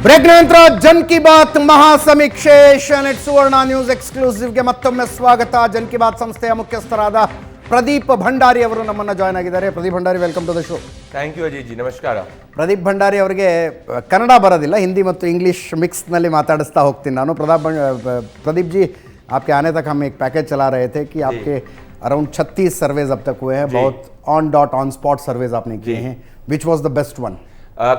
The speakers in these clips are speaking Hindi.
ಬ್ರೇಕ್ ನಂತರ ಜನ್ ಕಿ ಬಾತ್ ಮಹಾಸಮೀಕ್ಷೆ ಏಷ್ಯಾನೆಟ್ ಸುವರ್ಣ ನ್ಯೂಸ್ ಎಕ್ಸ್ಕ್ಲೂಸಿವ್ಗೆ ಮತ್ತೊಮ್ಮೆ ಸ್ವಾಗತ. ಜನ್ ಕಿ ಬಾತ್ ಸಂಸ್ಥೆಯ ಮುಖ್ಯಸ್ಥರಾದ ಪ್ರದೀಪ್ ಭಂಡಾರಿ ಅವರು ನಮ್ಮನ್ನು ಜಾಯ್ನ್ ಆಗಿದ್ದಾರೆ. Pradeep Bhandari, welcome to the show. Thank you Ajay ji, ನಮಸ್ಕಾರ. ಪ್ರದೀಪ್ ಭಂಡಾರಿ ಅವರಿಗೆ ಕನ್ನಡ ಬರೋದಿಲ್ಲ, ಹಿಂದಿ ಮತ್ತು ಇಂಗ್ಲೀಷ್ ಮಿಕ್ಸ್ನಲ್ಲಿ ಮಾತಾಡಿಸ್ತಾ ಹೋಗ್ತೀನಿ ನಾನು. प्रदीप जी, आपके आने तक हम एक पैकेज चला रहे थे कि आपके अराउंड 36 सर्वेज अब तक हुए हैं, बहुत on dot on spot surveys आपने किए हैं. Which was the best one?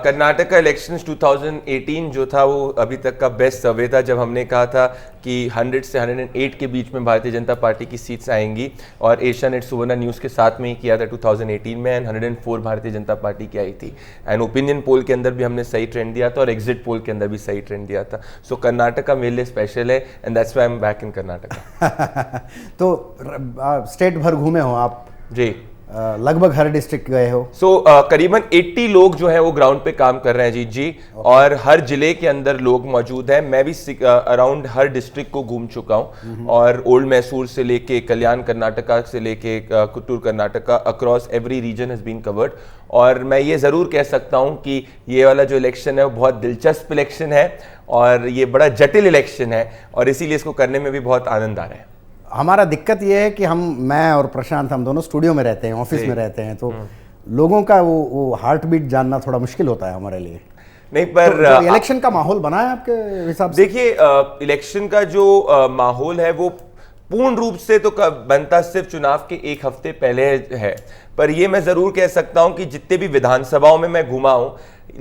Karnataka का इलेक्शंस 2018 जो था वो अभी तक का बेस्ट सर्वे था, जब हमने कहा था कि 100 से 108 के बीच में भारतीय जनता पार्टी की सीट्स आएंगी, और एशियानेट सुवर्ण न्यूज़ के साथ में ही किया था 2018 में, एंड 104 भारतीय जनता पार्टी की आई थी. एंड ओपिनियन पोल के अंदर भी हमने सही ट्रेंड दिया था और एग्जिट पोल के अंदर भी सही ट्रेंड दिया था. सो कर्नाटका मेरे लिए स्पेशल है, and that's why I am back in Karnataka. तो स्टेट भर घूमे हो आप जी, लगभग हर डिस्ट्रिक्ट गए हो. सो करीबन 80 लोग जो है वो ग्राउंड पे काम कर रहे हैं जी, और हर जिले के अंदर लोग मौजूद हैं. मैं भी अराउंड हर डिस्ट्रिक्ट को घूम चुका हूँ, और ओल्ड मैसूर से लेके कल्याण कर्नाटका से लेके Kuttur Karnataka, across every region has been covered. और मैं ये ज़रूर कह सकता हूँ कि ये वाला जो इलेक्शन है वो बहुत दिलचस्प इलेक्शन है, और ये बड़ा जटिल इलेक्शन है, और इसीलिए इसको करने में भी बहुत आनंद आ रहा है. हमारा दिक्कत ये है कि मैं और प्रशांत, हम दोनों स्टूडियो में रहते हैं, ऑफिस में रहते हैं, तो लोगों का वो हार्ट बीट जानना थोड़ा मुश्किल होता है हमारे लिए. नहीं, पर तो इलेक्शन का माहौल बना है आपके हिसाब से? देखिए, इलेक्शन का जो माहौल है वो पूर्ण रूप से तो बनता सिर्फ चुनाव के एक हफ्ते पहले है, पर ये मैं जरूर कह सकता हूं कि जितने भी विधानसभाओं में मैं घुमा हूं,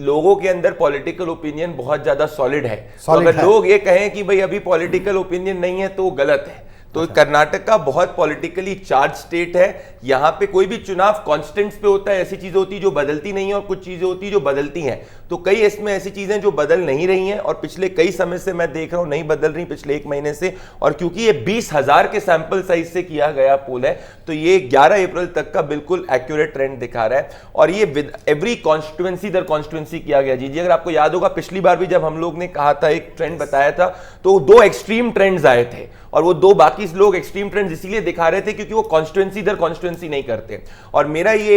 लोगों के अंदर पॉलिटिकल ओपिनियन बहुत ज्यादा सॉलिड है. तो अगर लोग ये कहें कि भाई अभी पॉलिटिकल ओपिनियन नहीं है तो वो गलत है. तो कर्नाटक का बहुत पॉलिटिकली चार्ज स्टेट है. यहाँ पे कोई भी चुनाव कॉन्स्टेंट्स पे होता है, ऐसी चीजें होती है जो बदलती नहीं है, और कुछ चीजें होती है जो बदलती हैं. तो कई इसमें ऐसी चीजें जो बदल नहीं रही हैं, और पिछले कई समय से मैं देख रहा हूँ नहीं बदल रही, पिछले एक महीने से. और क्योंकि ये 20,000 के सैंपल साइज से किया गया पोल है, तो ये 11 अप्रैल तक का बिल्कुल एक्यूरेट ट्रेंड दिखा रहा है. और ये विद एवरी कॉन्स्टिट्यूएंसी दर कॉन्स्टिट्यूएंसी किया गया जी. अगर आपको याद होगा, पिछली बार भी जब हम लोग ने कहा था, एक ट्रेंड बताया था, तो 2 एक्सट्रीम ट्रेंड्स आए थे, और वो 2 बाकी लोग एक्सट्रीम ट्रेंड्स इसीलिए दिखा रहे थे क्योंकि वो कॉन्स्टिट्यूएंसी दर कॉन्स्टिट्यूएंसी नहीं करते. और मेरा ये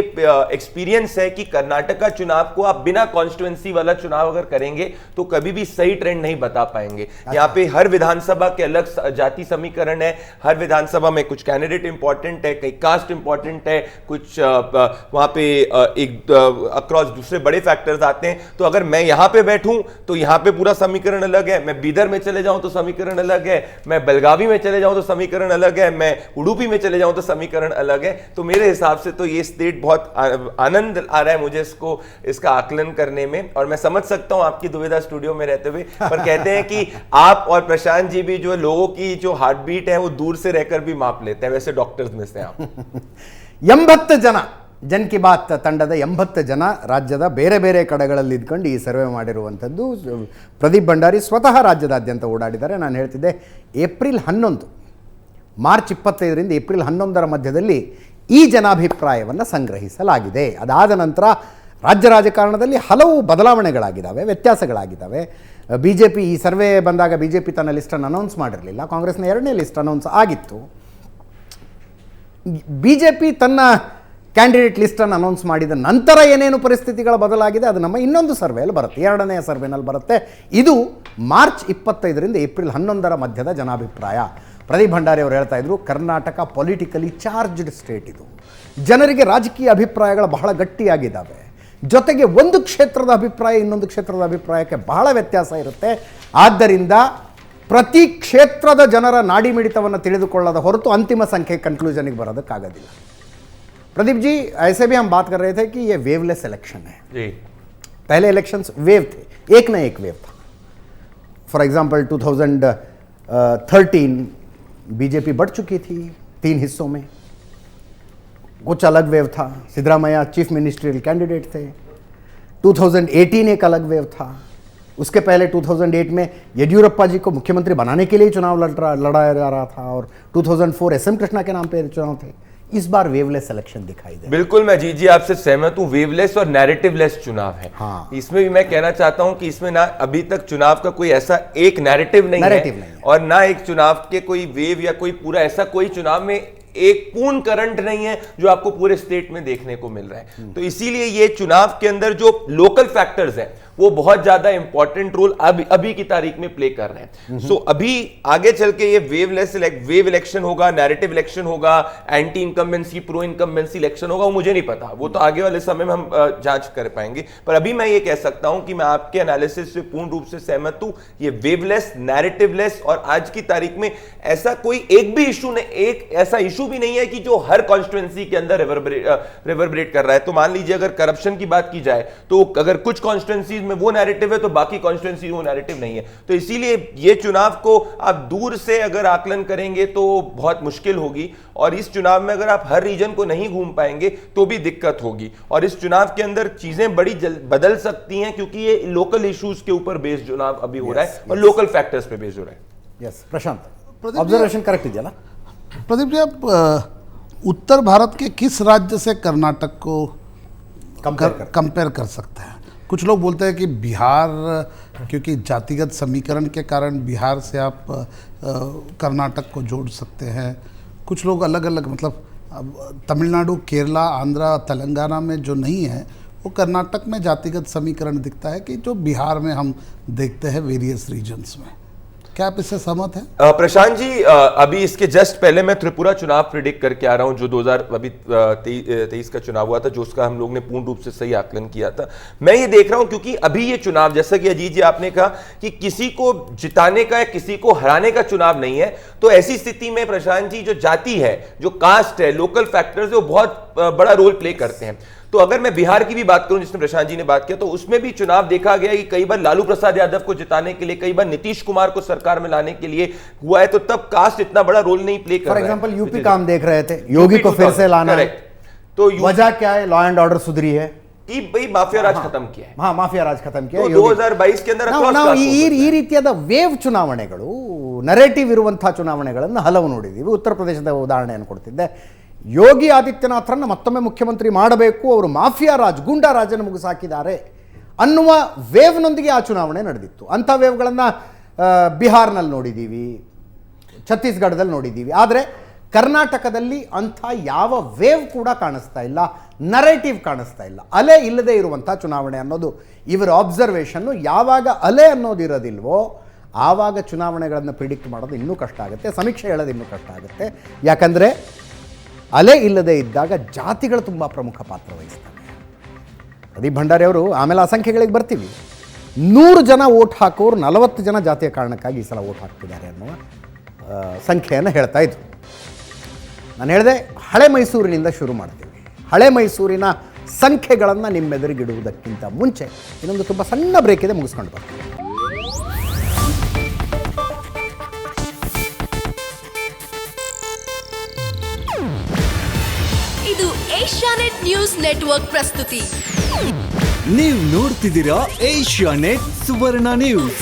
एक्सपीरियंस है कि कर्नाटका चुनाव को आप बिना कॉन्स्टिट्यूएंसी वाला चुनाव अगर करेंगे तो कभी भी सही ट्रेंड नहीं बता पाएंगे. यहाँ पे हर विधानसभा के अलग जाति समीकरण है, हर विधानसभा में कुछ कैंडिडेट इंपॉर्टेंट है, कई कास्ट इंपॉर्टेंट है, कुछ वहां पे एक अक्रॉस दूसरे बड़े फैक्टर्स आते हैं. तो अगर मैं यहाँ पे बैठूं तो यहाँ पे पूरा समीकरण अलग है, मैं बीदर में चले जाऊं तो समीकरण अलग है, मैं बेलगावी में चले जाऊं तो समीकरण अलग है, मैं उडुपी में चले जाऊं तो समीकरण अलग है. तो मेरे हिसाब से तो ये स्टेट बहुत आनंद आ रहा है मुझे इसका आकलन करने में. और मैं समझ सकता हूं आपकी दुविधा स्टूडियो में रहते हुए, पर कहते हैं कि आप और प्रशांत जी भी जो लोगों की जो हार्ट बीट है वो दूर से रहकर भी माप लेते हैं, वैसे डॉक्टर्स में से आप. 80 ಜನ ಜನ್ ಕಿ ಬಾತ್ ತಂಡದ 80 ಜನ ರಾಜ್ಯದ ಬೇರೆ ಬೇರೆ ಕಡೆಗಳಲ್ಲಿ ಇದ್ಕೊಂಡು ಈ ಸರ್ವೆ ಮಾಡಿರುವಂಥದ್ದು. ಪ್ರದೀಪ್ ಭಂಡಾರಿ ಸ್ವತಃ ರಾಜ್ಯದಾದ್ಯಂತ ಓಡಾಡಿದ್ದಾರೆ. ನಾನು ಹೇಳ್ತಿದ್ದೆ, ಏಪ್ರಿಲ್ 11, ಮಾರ್ಚ್ 25ರಿಂದ ಏಪ್ರಿಲ್ 11ರ ಮಧ್ಯದಲ್ಲಿ ಈ ಜನಾಭಿಪ್ರಾಯವನ್ನು ಸಂಗ್ರಹಿಸಲಾಗಿದೆ. ಅದಾದ ನಂತರ ರಾಜ್ಯ ರಾಜಕಾರಣದಲ್ಲಿ ಹಲವು ಬದಲಾವಣೆಗಳಾಗಿದ್ದಾವೆ, ವ್ಯತ್ಯಾಸಗಳಾಗಿದ್ದಾವೆ. BJP ಈ ಸರ್ವೆ ಬಂದಾಗ BJP ತನ್ನ ಲಿಸ್ಟನ್ನು ಅನೌನ್ಸ್ ಮಾಡಿರಲಿಲ್ಲ, ಕಾಂಗ್ರೆಸ್ನ 2ನೇ ಲಿಸ್ಟ್ ಅನೌನ್ಸ್ ಆಗಿತ್ತು. BJP ತನ್ನ ಕ್ಯಾಂಡಿಡೇಟ್ ಲಿಸ್ಟನ್ನು ಅನೌನ್ಸ್ ಮಾಡಿದ ನಂತರ ಏನೇನು ಪರಿಸ್ಥಿತಿಗಳ ಬದಲಾಗಿದೆ ಅದು ನಮ್ಮ ಇನ್ನೊಂದು ಸರ್ವೆಯಲ್ಲಿ ಬರುತ್ತೆ, 2ನೇ ಸರ್ವೆನಲ್ಲಿ ಬರುತ್ತೆ. ಇದು ಮಾರ್ಚ್ 25ರಿಂದ ಏಪ್ರಿಲ್ 11ರ ಮಧ್ಯದ ಜನಾಭಿಪ್ರಾಯ. ಪ್ರದೀಪ್ ಭಂಡಾರಿ ಅವರು ಹೇಳ್ತಾ ಇದ್ರು, ಕರ್ನಾಟಕ ಪೊಲಿಟಿಕಲಿ ಚಾರ್ಜ್ಡ್ ಸ್ಟೇಟ್. ಇದು ಜನರಿಗೆ ರಾಜಕೀಯ ಅಭಿಪ್ರಾಯಗಳು ಬಹಳ ಗಟ್ಟಿಯಾಗಿದ್ದಾವೆ. ಜೊತೆಗೆ ಒಂದು ಕ್ಷೇತ್ರದ ಅಭಿಪ್ರಾಯ ಇನ್ನೊಂದು ಕ್ಷೇತ್ರದ ಅಭಿಪ್ರಾಯಕ್ಕೆ ಬಹಳ ವ್ಯತ್ಯಾಸ ಇರುತ್ತೆ. ಆದ್ದರಿಂದ ಪ್ರತಿ ಕ್ಷೇತ್ರದ ಜನರ ನಾಡಿ ಮಿಡಿತವನ್ನು ತಿಳಿದುಕೊಳ್ಳದ ಹೊರತು ಅಂತಿಮ ಸಂಖ್ಯೆ ಕನ್ಕ್ಲೂಷನ್ಗೆ ಬರೋದಕ್ಕಾಗೋದಿಲ್ಲ. प्रदीप जी, ऐसे भी हम बात कर रहे थे कि ये वेवलेस इलेक्शन है जी. पहले इलेक्शंस वेव थे, एक ना एक वेव था. फॉर एग्जांपल 2013 BJP बढ़ चुकी थी 3 हिस्सों में, कुछ अलग वेव था. सिद्धरामैया चीफ मिनिस्ट्रियल कैंडिडेट थे. 2018 एक अलग वेव था. उसके पहले 2008 में येडियुरप्पा जी को मुख्यमंत्री बनाने के लिए चुनाव लड़ाया जा रहा था, और 2004 SM कृष्णा के नाम पे चुनाव थे. इस बार वेवलेस इलेक्शन दिखाई दे. बिल्कुल, मैं जी आपसे सहमत हूं. वेवलेस और नैरेटिवलेस चुनाव है. हाँ. इसमें भी मैं कहना चाहता हूं कि इसमें ना अभी तक चुनाव का कोई ऐसा एक नैरेटिव नहीं है, और ना एक चुनाव के कोई वेव या कोई पूरा ऐसा कोई चुनाव में एक पूर्ण करंट नहीं है जो आपको पूरे स्टेट में देखने को मिल रहा है। तो इसीलिए ये चुनाव के अंदर जो लोकल फैक्टर्स हैं वो बहुत ज्यादा इंपॉर्टेंट रोल अभी की तारीख में प्ले कर रहे हैं। सो अभी आगे चल के ये वेव इलेक्शन होगा, नैरेटिव इलेक्शन होगा, anti incumbency pro incumbency election होगा, वो मुझे नहीं पता, वो तो आगे वाले समय में हम जांच कर पाएंगे। पर अभी मैं ये कह सकता हूं कि मैं आपके एनालिसिस से पूर्ण रूप से सहमत हूं। ये वेवलेस, नैरेटिवलेस, और आज की तारीख में ऐसा कोई एक भी इशू नहीं, एक ऐसा इशू भी नहीं है कि जो हर कॉन्स्टिट्यूएंसी के अंदर रिवर्बरेट कर रहा है। तो मान लीजिए अगर करप्शन की बात की जाए तो अगर कुछ कॉन्स्टिट्यूएंसीज में वो नैरेटिव है तो बाकी कॉन्स्टिट्यूएंसी वो नैरेटिव नहीं है। तो इसीलिए ये चुनाव को आप दूर से अगर आकलन करेंगे तो बहुत मुश्किल होगी, और इस चुनाव में अगर आप हर रीजन को नहीं घूम पाएंगे तो भी दिक्कत होगी। और इस चुनाव के अंदर चीजें बड़ी बदल सकती हैं, क्योंकि ये लोकल इश्यूज के ऊपर बेस्ड चुनाव अभी हो रहा है और लोकल फैक्टर्स पे बेस्ड हो रहा है। यस प्रशांत, ऑब्जर्वेशन करेक्ट है ना? प्रदीप जी, आप उत्तर भारत के किस राज्य से कर्नाटक को कंपेयर कर सकते हैं? कुछ लोग बोलते हैं कि बिहार, क्योंकि जातिगत समीकरण के कारण बिहार से आप कर्नाटक को जोड़ सकते हैं। कुछ लोग अलग अलग, मतलब तमिलनाडु, केरला, आंध्रा, तेलंगाना में जो नहीं है वो कर्नाटक में जातिगत समीकरण दिखता है कि जो बिहार में हम देखते हैं वेरियस रीजन्स में। क्या आप इससे सहमत हैं? प्रशांत जी, अभी इसके जस्ट पहले मैं त्रिपुरा चुनाव प्रिडिक्ट करके आ रहा हूं, जो 2023 का चुनाव हुआ था, जो उसका हम लोग ने पूर्ण रूप से सही आकलन किया था। मैं ये देख रहा हूं क्योंकि अभी ये चुनाव, जैसा कि अजीत जी आपने कहा कि किसी को जिताने का या किसी को हराने का चुनाव नहीं है, तो ऐसी स्थिति में प्रशांत जी जो जाति है, जो कास्ट है, लोकल फैक्टर्स, वो बहुत बड़ा रोल प्ले करते हैं। तो अगर मैं बिहार की भी बात करूं, जिसमें प्रशांत जी ने बात किया, तो उसमें भी चुनाव देखा गया कि कई बार लालू प्रसाद यादव को जिताने के लिए, कई बार नीतीश कुमार को सरकार में लाने के लिए हुआ है, तो तब कास्ट इतना बड़ा रोल नहीं प्ले कर रहा है। फॉर एग्जांपल यूपी का हम देख रहे थे, योगी को फिर से लाना है, तो वजह क्या है? लॉ एंड ऑर्डर सुधरी है कि भाई माफिया राज खत्म किया है। हाँ, माफिया राज खत्म किया है। 2022 के अंदर ನಾವು ಈ ರೀತಿಯಾದ ವೇವ್ ಚುನಾವಣೆಗಳು, ನರೇಟಿವ್ ಇರುವಂತಹ ಚುನಾವಣೆಗಳನ್ನು ಹಲವು ನೋಡಿದ್ದೀವಿ. ಉತ್ತರ ಪ್ರದೇಶದ ಉದಾಹರಣೆಯನ್ನು ಕೊಡ್ತಿದ್ದೆ. ಯೋಗಿ ಆದಿತ್ಯನಾಥರನ್ನು ಮತ್ತೊಮ್ಮೆ ಮುಖ್ಯಮಂತ್ರಿ ಮಾಡಬೇಕು, ಅವರು ಮಾಫಿಯಾ ರಾಜ್, ಗೂಂಡಾ ರಾಜನ್ನು ಮುಗಿಸಾಕಿದ್ದಾರೆ ಅನ್ನುವ ವೇವ್ನೊಂದಿಗೆ ಆ ಚುನಾವಣೆ ನಡೆದಿತ್ತು. ಅಂಥ ವೇವ್ಗಳನ್ನು ಬಿಹಾರ್ನಲ್ಲಿ ನೋಡಿದ್ದೀವಿ, ಛತ್ತೀಸ್ಗಢದಲ್ಲಿ ನೋಡಿದ್ದೀವಿ. ಆದರೆ ಕರ್ನಾಟಕದಲ್ಲಿ ಅಂಥ ಯಾವ ವೇವ್ ಕೂಡ ಕಾಣಿಸ್ತಾ ಇಲ್ಲ, ನರೇಟಿವ್ ಕಾಣಿಸ್ತಾ ಇಲ್ಲ. ಅಲೆ ಇಲ್ಲದೆ ಇರುವಂಥ ಚುನಾವಣೆ ಅನ್ನೋದು ಇವರ ಆಬ್ಸರ್ವೇಷನ್ನು. ಯಾವಾಗ ಅಲೆ ಅನ್ನೋದು ಇರೋದಿಲ್ವೋ ಆವಾಗ ಚುನಾವಣೆಗಳನ್ನು ಪ್ರಿಡಿಕ್ಟ್ ಮಾಡೋದು ಇನ್ನೂ ಕಷ್ಟ ಆಗುತ್ತೆ, ಸಮೀಕ್ಷೆ ಹೇಳೋದು ಇನ್ನೂ ಕಷ್ಟ ಆಗುತ್ತೆ. ಯಾಕಂದರೆ ಅಲೆ ಇಲ್ಲದೆ ಇದ್ದಾಗ ಜಾತಿಗಳು ತುಂಬ ಪ್ರಮುಖ ಪಾತ್ರ ವಹಿಸ್ತವೆ. ಪ್ರದೀಪ್ ಭಂಡಾರಿ ಅವರು, ಆಮೇಲೆ ಆ ಸಂಖ್ಯೆಗಳಿಗೆ ಬರ್ತೀವಿ, 100 ಜನ ವೋಟ್ ಹಾಕೋರು 40 ಜನ ಜಾತಿಯ ಕಾರಣಕ್ಕಾಗಿ ಈ ಸಲ ವೋಟ್ ಹಾಕ್ತಿದ್ದಾರೆ ಅನ್ನುವ ಸಂಖ್ಯೆಯನ್ನು ಹೇಳ್ತಾ ಇದ್ರು. ನಾನು ಹೇಳಿದೆ, ಹಳೆ ಮೈಸೂರಿನಿಂದ ಶುರು ಮಾಡ್ತೀವಿ. ಹಳೆ ಮೈಸೂರಿನ ಸಂಖ್ಯೆಗಳನ್ನು ನಿಮ್ಮೆದುರಿಗಿಡುವುದಕ್ಕಿಂತ ಮುಂಚೆ ಇನ್ನೊಂದು ತುಂಬ ಸಣ್ಣ ಬ್ರೇಕ್ ಇದೆ, ಮುಗಿಸ್ಕೊಂಡು ಬರ್ತೀವಿ. ಇದು ಏಷ್ಯಾನೆಟ್ ನ್ಯೂಸ್ ನೆಟ್ವರ್ಕ್ ಪ್ರಸ್ತುತಿ. ನೀವು ನೋಡ್ತಿದ್ದೀರಾ ಏಷ್ಯಾನೆಟ್ ಸುವರ್ಣ ನ್ಯೂಸ್.